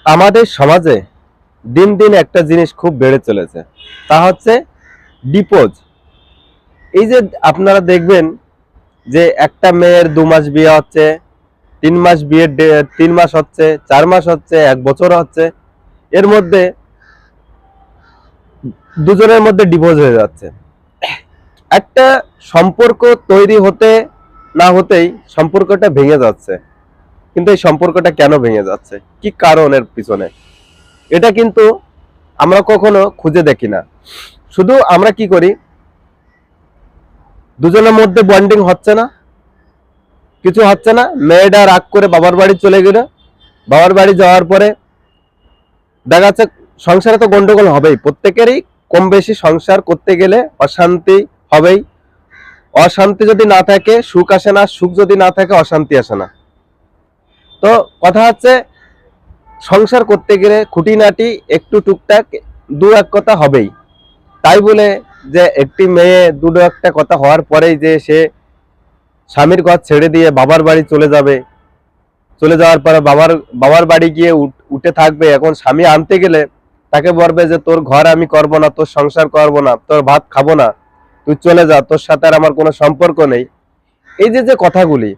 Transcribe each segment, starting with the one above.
আমাদের সমাজে দিন দিন একটা জিনিস খুব বেড়ে চলেছে, তা হচ্ছে ডিপোজ। এই যে আপনারা দেখবেন যে একটা মেয়ের 2 মাস বিয়ে হচ্ছে, 3 মাস বিয়ের 3 মাস হচ্ছে, 4 মাস হচ্ছে, 1 বছর হচ্ছে, এর মধ্যে দুজনের মধ্যে ডিভোর্স হয়ে যাচ্ছে। একটা সম্পর্ক তৈরি হতে না হতেই সম্পর্কটা ভেঙে যাচ্ছে। কিন্তু এই সম্পর্কটা কেন ভেঙে যাচ্ছে, কি কারণ এর পিছনে, এটা কিন্তু আমরা কখনো খুঁজে দেখি না। শুধু আমরা কি করি, দুজনের মধ্যে বন্ডিং হচ্ছে না, কিছু হচ্ছে না, মেয়েটা রাগ করে বাবার বাড়ি চলে গেল। বাবার বাড়ি যাওয়ার পরে দেখা যাচ্ছে সংসারে তো গন্ডগোল হবেই, প্রত্যেকেরই কম বেশি সংসার করতে গেলে অশান্তি হবেই। অশান্তি যদি না থাকে সুখ আসে না, সুখ যদি না থাকে অশান্তি আসে না। তো কথা হচ্ছে সংসার করতে গেলে খুঁটিনাটি একটু টুকটাক দু এক কথা হবেই। তাই বলে যে একটি মেয়ে দুটো একটা কথা হওয়ার পরেই যে সে স্বামীর ঘর ছেড়ে দিয়ে বাবার বাড়ি চলে যাবে, চলে যাওয়ার পরে বাবার বাড়ি গিয়ে উঠে থাকবে। এখন স্বামী আনতে গেলে তাকে বলবে যে তোর ঘর আমি করব না, তোর সংসার করব না, তোর ভাত খাবো না, তুই চলে যা, তোর সাথে আর আমার কোনো সম্পর্ক নেই। এই যে যে কথাগুলি,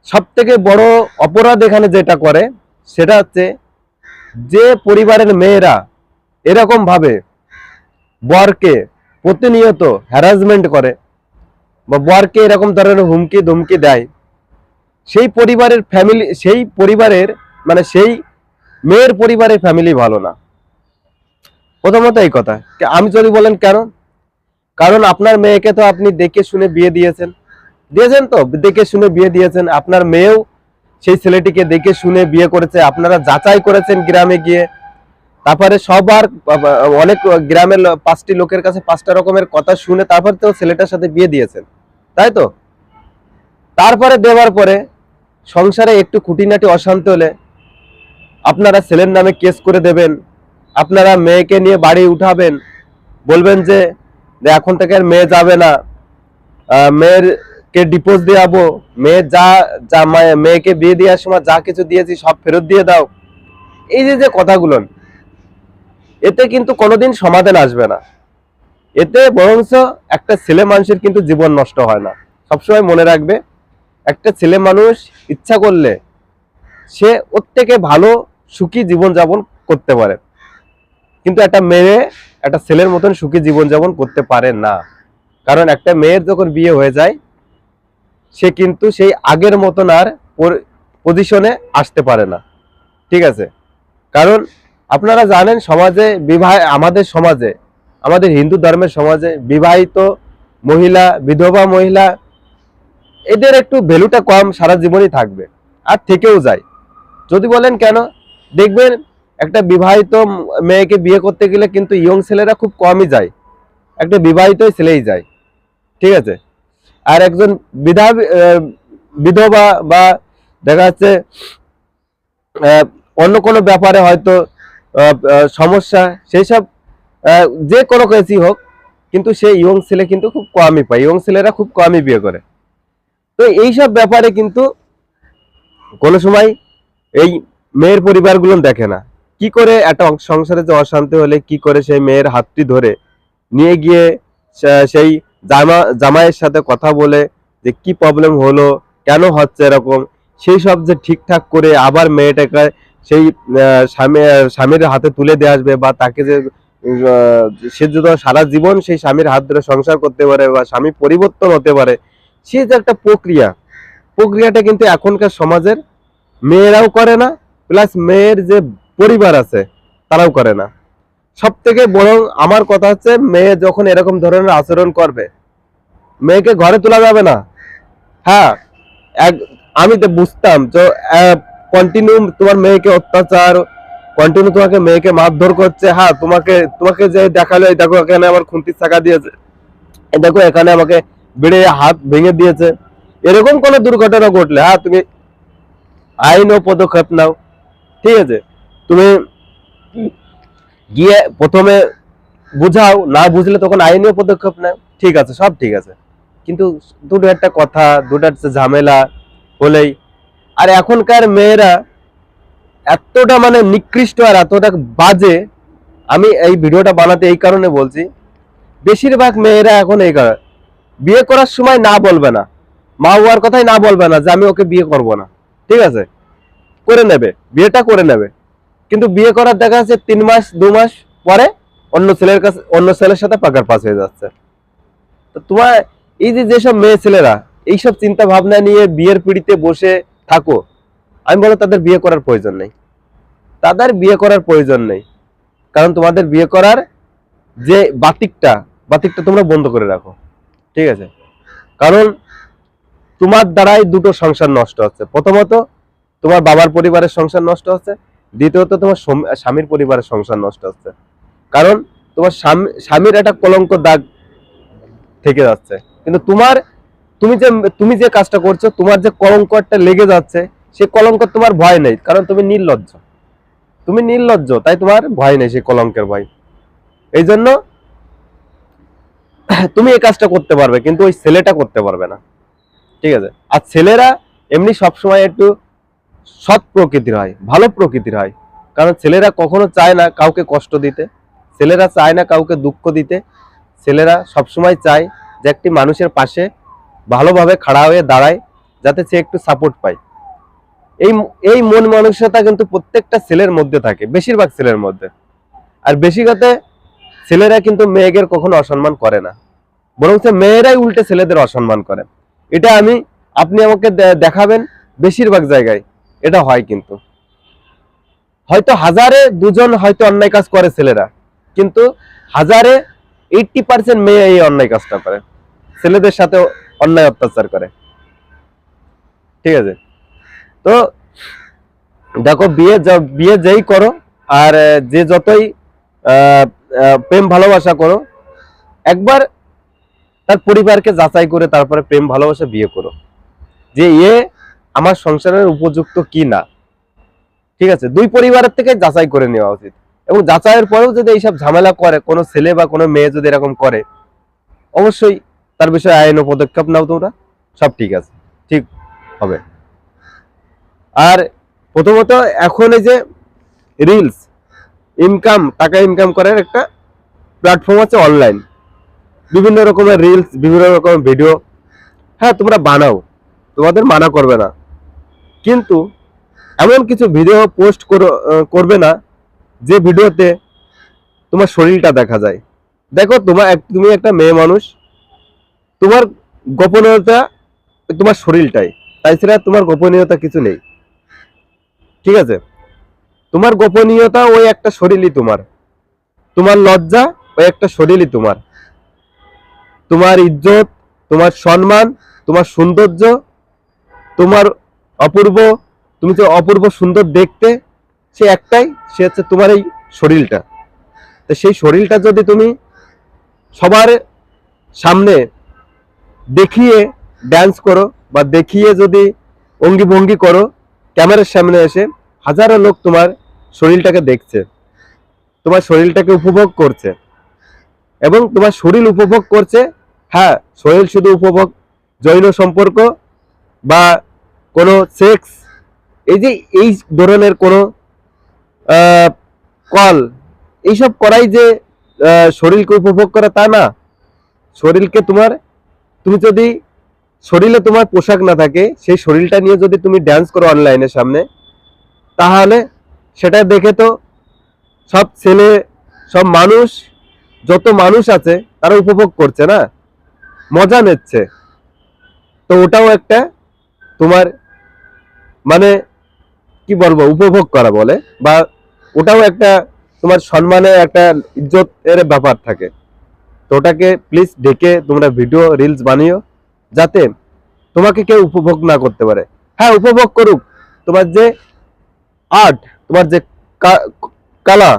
সব থেকে বড় অপরাধ এখানে যেটা করে সেটা হচ্ছে যে পরিবারের মেয়েরা এরকম ভাবে বরকে প্রতিনিয়ত হ্যারাসমেন্ট করে বা বরকে এরকম ধরনের হুমকি ধুমকি দেয়, সেই পরিবারের ফ্যামিলি, সেই পরিবারের মানে সেই মেয়ের পরিবারের ফ্যামিলি ভালো না। প্রথমত এই কথা আমি যদি বলেন কেন, কারণ আপনার মেয়েকে তো আপনি দেখে শুনে বিয়ে দিয়েছেন, দিয়েছেন তো দেখে শুনে বিয়ে দিয়েছেন। আপনার মেয়েও সেই ছেলেটিকে দেখে শুনে বিয়ে করেছে, আপনারা যাচাই করেছেন গ্রামে গিয়ে। তারপরে সবার অনেক গ্রামের 5টি লোকের কাছে 5টা রকমের কথা শুনে তারপর তো ছেলেটার সাথে বিয়ে দিয়েছেন, তাই তো? তারপরে দেওয়ার পরে সংসারে একটু খুঁটিনাটি অশান্তি হলে আপনারা ছেলের নামে কেস করে দেবেন, আপনারা মেয়েকে নিয়ে বাড়ি উঠাবেন, বলবেন যে এখন থেকে আর মেয়ে যাবে না, মেয়ের কে ডিপোজ দেওয়াবো, মেয়ে যা যা মেয়েকে বিয়ে দেওয়ার সময় যা কিছু দিয়েছি সব ফেরত দিয়ে দাও। এই যে যে কথাগুলো, এতে কিন্তু কোনোদিন সমাধান আসবে না। এতে বরঞ্চ একটা ছেলে মানুষের কিন্তু জীবন নষ্ট হয় না। সবসময় মনে রাখবে, একটা ছেলে মানুষ ইচ্ছা করলে সে ওর থেকে ভালো সুখী জীবন যাপন করতে পারে, কিন্তু একটা মেয়ে একটা ছেলের মতন সুখী জীবন যাপন করতে পারে না। কারণ একটা মেয়ের যখন বিয়ে হয়ে যায় সে কিন্তু সেই আগের মতন আর পজিশনে আসতে পারে না, ঠিক আছে? কারণ আপনারা জানেন সমাজে বিবাহ, আমাদের সমাজে, আমাদের হিন্দু ধর্মের সমাজে বিবাহিত মহিলা, বিধবা মহিলা, এদের একটু ভ্যালুটা কম, সারা জীবনই থাকবে আর থেকেও যায়। যদি বলেন কেন, দেখবেন একটা বিবাহিত মেয়েকে বিয়ে করতে গেলে কিন্তু ইয়ং ছেলেরা খুব কমই যায়, একটা বিবাহিত ছেলেই যায়, ঠিক আছে? আর একজন বিধবা বা দেখা যাচ্ছে অন্য কোনো ব্যাপারে হয়তো সমস্যা, সেই সব যে কোনো কেসই হোক, কিন্তু সেই ইয়ং ছেলে কিন্তু খুব কমই পায়, ইয়ং ছেলেরা খুব কমই বিয়ে করে। তো এইসব ব্যাপারে কিন্তু কোনো সময় এই মেয়ের পরিবারগুলো দেখে না। কি করে একটা সংসারে যে অশান্তি হলে কি করে সেই মেয়ের হাতটি ধরে নিয়ে গিয়ে সেই জামাইয়ের সাথে কথা বলে যে কি প্রবলেম হলো, কেন হচ্ছে এরকম, সেই সব যে ঠিকঠাক করে আবার মেয়েটাকে সেই স্বামীর হাতে তুলে দিয়ে আসবে, বা তাকে যে সে যদি সারা জীবন সেই স্বামীর হাত ধরে সংসার করতে পারে বা স্বামী পরিবর্তন হতে পারে, সে যে একটা প্রক্রিয়াটা কিন্তু এখনকার সমাজের মেয়েরাও করে না, প্লাস মেয়ের যে পরিবার আছে তারাও করে না। সব থেকে বরং আমার কথা হচ্ছে, মেয়ে যখন এরকম ধরনের আচরণ করবে মেয়েকে ঘরে তোলা যাবে না। হ্যাঁ, এক আমি তো বুঝতাম যে কন্টিনিউ তোমার মেয়েকে অত্যাচার, কন্টিনিউ তোমাকে মেয়েকে মারধর করছে, হ্যাঁ তোমাকে তোমাকে যে দেখালো এই দেখো এখানে আমার খুন্তির চাকা দিয়েছে, এই দেখো এখানে আমাকে বেড়ে হাত ভেঙে দিয়েছে, এরকম কোনো দুর্ঘটনা ঘটলে হ্যাঁ তুমি আইন ও পদক্ষেপ নাও, ঠিক আছে? তুমি গিয়ে প্রথমে বুঝাও, না বুঝলে তখন আইনীয় পদক্ষেপ নাও, ঠিক আছে, সব ঠিক আছে। কিন্তু দুটো একটা কথা, দুটো একটা ঝামেলা হলেই, আর এখনকার মেয়েরা এতটা মানে নিকৃষ্ট আর এতটা বাজে। আমি এই ভিডিওটা বানাতে এই কারণে বলছি, বেশিরভাগ মেয়েরা এখন এই কারণে বিয়ে করার সময় না বলবে না, মা বাবার কথাই না বলবে না যে আমি ওকে বিয়ে করব না, ঠিক আছে, করে নেবে, বিয়েটা করে নেবে, কিন্তু বিয়ে করার দেখা যাচ্ছে 3 মাস 2 মাস পরে অন্য ছেলের সাথে পাকার পাস হয়ে যাচ্ছে। তো তোমার এই যে যেসব মেয়ে ছেলেরা এইসব চিন্তা ভাবনা নিয়ে বিয়ের পিড়িতে বসে থাকো, আমি বলো তাদের বিয়ে করার প্রয়োজন নেই, তাদের বিয়ে করার প্রয়োজন নেই। কারণ তোমাদের বিয়ে করার যে বাতিকটা তোমরা বন্ধ করে রাখো, ঠিক আছে। কারণ তোমার দ্বারাই দুটো সংসার নষ্ট হচ্ছে। প্রথমত তোমার বাবার পরিবারের সংসার নষ্ট হচ্ছে, দ্বিতীয়ত তোমার স্বামীর পরিবারের সংসার নষ্ট হচ্ছে। কারণ তোমার স্বামীর একটা কলঙ্ক দাগ থেকে যাচ্ছে, কিন্তু তুমি যে কাজটা করছো, তোমার যে কলঙ্কটা লেগে যাচ্ছে, সেই কলঙ্ক তোমার ভয় নেই, কারণ তুমি নির্লজ্জ, তাই তোমার ভয় নেই সেই কলঙ্কের ভয়। এই জন্য তুমি এই কাজটা করতে পারবে, কিন্তু ওই ছেলেটা করতে পারবে না, ঠিক আছে। আর ছেলেরা এমনি সবসময় একটু সৎ প্রকৃতির হয়, ভালো প্রকৃতির হয়। কারণ ছেলেরা কখনো চায় না কাউকে কষ্ট দিতে, ছেলেরা চায় না কাউকে দুঃখ দিতে, ছেলেরা সবসময় চায় যে একটি মানুষের পাশে ভালোভাবে খাড়া হয়ে দাঁড়ায়, যাতে সে একটু সাপোর্ট পায়। এই এই মন মানসিকতা কিন্তু প্রত্যেকটা ছেলের মধ্যে থাকে, বেশিরভাগ ছেলের মধ্যে। আর বেশিরভাগ ছেলেরা কিন্তু মেয়েদের কখনো অসম্মান করে না, বরং মেয়েরাই উল্টে ছেলেদের অসম্মান করে। এটা আপনি আমাকে দেখাবেন, বেশিরভাগ জায়গায় এটা হয়। কিন্তু হয়তো 1000-এ 2জন হয়তো অন্যায় কাজ করে ছেলেরা, কিন্তু 1000-এ 80% মেয়ে এই অন্যায় কাজটা করে, ছেলেদের সাথে অন্যায় অত্যাচার করে, ঠিক আছে। তো দেখো, বিয়ে যেই করো আর যে যতই প্রেম ভালোবাসা করো, একবার তার পরিবারকে যাচাই করে তারপরে প্রেম ভালোবাসা বিয়ে করো, যে আমার সংসারের উপযুক্ত কি না, ঠিক আছে। দুই পরিবারের থেকে যাচাই করে নেওয়া উচিত। এবং যাচাইয়ের পরেও যদি এইসব ঝামেলা করে কোনো ছেলে বা কোনো মেয়ে যদি এরকম করে, অবশ্যই তার বিষয়ে আইন ও পদক্ষেপ নাও তোমরা, সব ঠিক আছে, ঠিক হবে। আর প্রথমত এখন এই যে রিলস টাকা ইনকাম করার একটা প্ল্যাটফর্ম আছে অনলাইন, বিভিন্ন রকমের রিলস, বিভিন্ন রকমের ভিডিও, হ্যাঁ তোমরা বানাও, তোমাদের মানা করবে না, কিন্তু এমন কিছু ভিডিও পোস্ট করবে না যে ভিডিওতে তোমার শরীরটা দেখা যায়। দেখো, তুমি একটা মেয়ে মানুষ, তোমার গোপনীয়তা তোমার শরীরটাই, তাই ছাড়া তোমার গোপনীয়তা কিছু নেই, ঠিক আছে। তোমার গোপনীয়তা ওই একটা শরীরই তোমার লজ্জা ওই একটা শরীরই তোমার ইজ্জত, তোমার সম্মান, তোমার সৌন্দর্য, তোমার অপূর্ব, তুমি যে অপূর্ব সুন্দর দেখতে, সে একটাই, সে হচ্ছে তোমার এই শরীরটা। তো সেই শরীরটা যদি তুমি সবার সামনে দেখিয়ে ড্যান্স করো, বা দেখিয়ে যদি অঙ্গি ভঙ্গি করো ক্যামেরার সামনে এসে, হাজারো লোক তোমার শরীরটাকে দেখছে, তোমার শরীরটাকে উপভোগ করছে, এবং তোমার শরীর উপভোগ করছে। হ্যাঁ, শরীর শুধু উপভোগ, যৌন সম্পর্ক বা কোনো সেক্স, এই ধরনের কোনো কল, এইসব করাই যে শরীরকে উপভোগ করা তা না। শরীরকে তুমি যদি শরীরে তোমার পোশাক না থাকে, সেই শরীরটা নিয়ে যদি তুমি ড্যান্স করো অনলাইনের সামনে, তাহলে সেটা দেখে তো সব ছেলে, সব মানুষ, যত মানুষ আছে তারা উপভোগ করছে না, মজা নিচ্ছে। তো ওটাও একটা তোমার মানে কি বলবো, উপভোগ করা বলে, বা ওটাও একটা তোমার সম্মানের একটা ইজ্জতের ব্যাপার থাকে। তো ওটাকে প্লিজ ঢেকে তোমরা ভিডিও রিলস বানিও, যাতে তোমাকে কেউ উপভোগ না করতে পারে। হ্যাঁ, উপভোগ করুক তোমার যে আর্ট, তোমার যে কলা,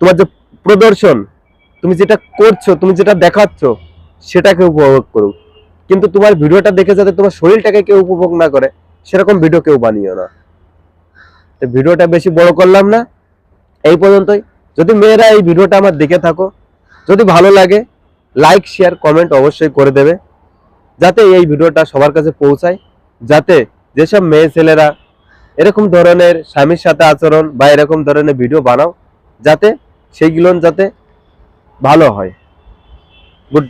তোমার যে প্রদর্শন, তুমি যেটা করছো, তুমি যেটা দেখাচ্ছ, সেটাকে উপভোগ করুক। কিন্তু তোমার ভিডিওটা দেখে যাতে তোমার শরীরটাকে কেউ উপভোগ না করে, সেরকম ভিডিও কেউ বানিও না। তো ভিডিওটা বেশি বড় করলাম না, এই পর্যন্তই। যদি মেয়েরা এই ভিডিওটা আমার দেখে থাকো, যদি ভালো লাগে, লাইক শেয়ার কমেন্ট অবশ্যই করে দেবে, যাতে এই ভিডিওটা সবার কাছে পৌঁছায়, যাতে যেসব মেয়ে ছেলেরা এরকম ধরনের স্বামীর সাথে আচরণ বা এরকম ধরনের ভিডিও বানাও, যাতে সেইগুলো যাতে ভালো হয়। গুড।